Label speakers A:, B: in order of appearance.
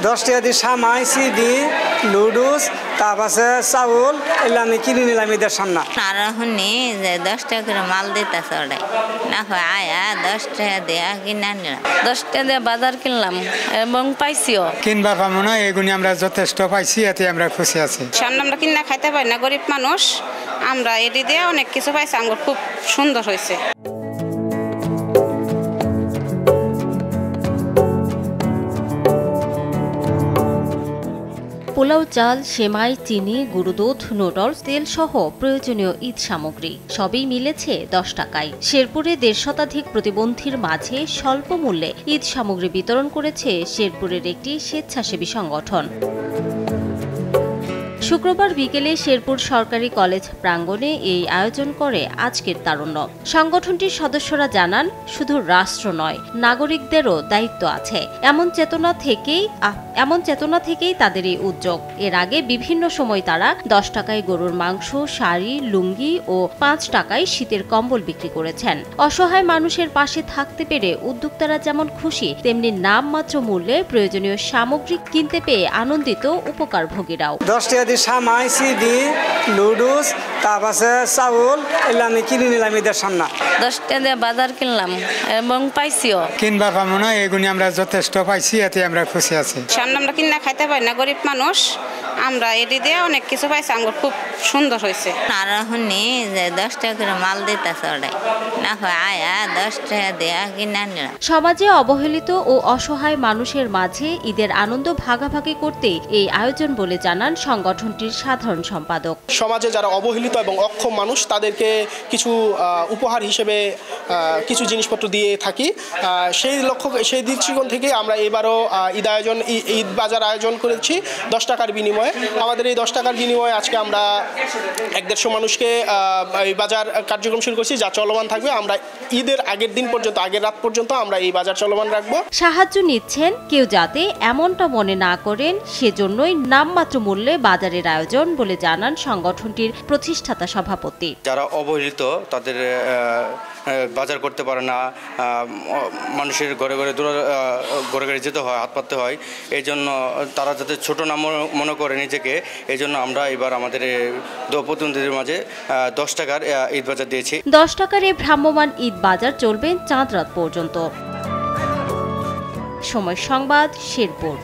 A: 10 টাকা দিয়ে সামাই সিডি লুডুস তারপরে চাউল এগুলো আমি কিনে নিলাম ঈদের সামনে।
B: আর শুনি যে 10 টাকা করে মাল দিতেছে ওটাই না হয় আয়া 10 টাকা দিয়ে কিনে নিলাম।
C: 10 টাকা দিয়ে বাজার কিনলাম এবং পাইছিও।
D: কিনবার পাবো না, এগুলি আমরা যথেষ্ট পাইছি, এতে আমরা খুশি আছি।
E: সামনে আমরা কিনা খাইতে পারি না, গরিব মানুষ আমরা এটি দিয়ে অনেক কিছু পাইছি, আমার খুব সুন্দর হয়েছে।
F: পোলাও চাল, সেমাই, চিনি, গুঁড়ো দুধ, নুডলস, তেল সহ প্রয়োজনীয় ঈদ সামগ্রী সবই মিলেছে 10 টাকায়। শেরপুরে 1.5 শতাধিক প্রতিবন্ধীর মাঝে স্বল্প মূল্যে ঈদ সামগ্রী বিতরণ করেছে শেরপুরের একটি স্বেচ্ছাসেবী সংগঠন। শুক্রবার বিকেলে শেরপুর সরকারি কলেজ প্রাঙ্গণে এই আয়োজন করে আজকের তারুণ্য। সংগঠনটির সদস্যরা জানান, শুধু রাষ্ট্র নয়, নাগরিকদেরও দায়িত্ব আছে। এমন চেতনা থেকেই তাদের এই উদ্যোগ। এর আগে বিভিন্ন সময় তারা 10 টাকায় গরুর মাংস, শাড়ি, লুঙ্গি ও 5 টাকায় শীতের কম্বল বিক্রি করেছেন। অসহায় মানুষের পাশে থাকতে পেরে উদ্যোক্তারা যেমন খুশি, তেমনি নামমাত্র মূল্যে প্রয়োজনীয় সামগ্রী কিনতে পেয়ে আনন্দিত উপকারভোগীরাও।
A: 10 টাকা দিয়ে সামাই সিডি লুডুস তারপরে চাউল এগুলো আমি কিনে নিলাম ঈদের সামনে।
C: 10 টাকা দিয়ে বাজার কিনলাম এবং পাইছিও।
D: কিনবার পাবো না, এগুলি আমরা যথেষ্ট পাইছি, এতে আমরা খুশি আছি।
E: সামনে আমরা কিনা খাইতে পারি না, গরিব মানুষ আমরা এটি দিয়ে অনেক কিছু পাইছি, আমার খুব সুন্দর হয়েছে।
B: আর শুনি যে 10 টাকা করে মাল দিতেছে ওটাই না হয় আয়া 10 টাকা দিয়ে কিনে নিলাম।
F: সমাজে অবহেলিত ও অসহায় মানুষের মাঝে ঈদের আনন্দ ভাগাভাগি করতে এই আয়োজন বলে জানান সংগঠনটির সাধারণ সম্পাদক।
G: সমাজে যারা অবহেলিত এবং অক্ষম মানুষ, তাদেরকে কিছু উপহার হিসেবে কিছু জিনিসপত্র দিয়ে থাকি। সেই দৃষ্টিকোণ থেকে আমরা এবারও ঈদ বাজার আয়োজন করেছি 10 টাকার বিনিময়ে। আমাদের এই 10 টাকার বিনিময়ে আজকে আমরা 150 মানুষকে এই বাজার কার্যক্রম শুরু করছি, যা চলমান থাকবে। আমরা ঈদের আগের রাত পর্যন্ত আমরা এই বাজার চলমান রাখবো।
F: সাহায্য নিচ্ছেন কেউ যাতে এমনটা মনে না করেন, সেজন্যই নামমাত্র মূল্যে বাজারের আয়োজন বলে জানান সংগঠনটির প্রতিষ্ঠাতা সভাপতি।
H: যারা অবহেলিত, তাদের বাজার করতে পারে না, মানুষের ঘরে ঘরে যেতে হয়, হাত পাততে হয়, এই জন্য তারা যাতে ছোট না মনে করে নিজেকে, এই জন্য আমরা এবার আমাদের প্রতিনিধিদের মাঝে 10 টাকার ঈদ বাজার দিয়েছি।
F: 10 টাকার এই ভ্রাম্যমাণ ঈদ বাজার চলবে চাঁদ রাত পর্যন্ত। সময় সংবাদ, শেরপুর।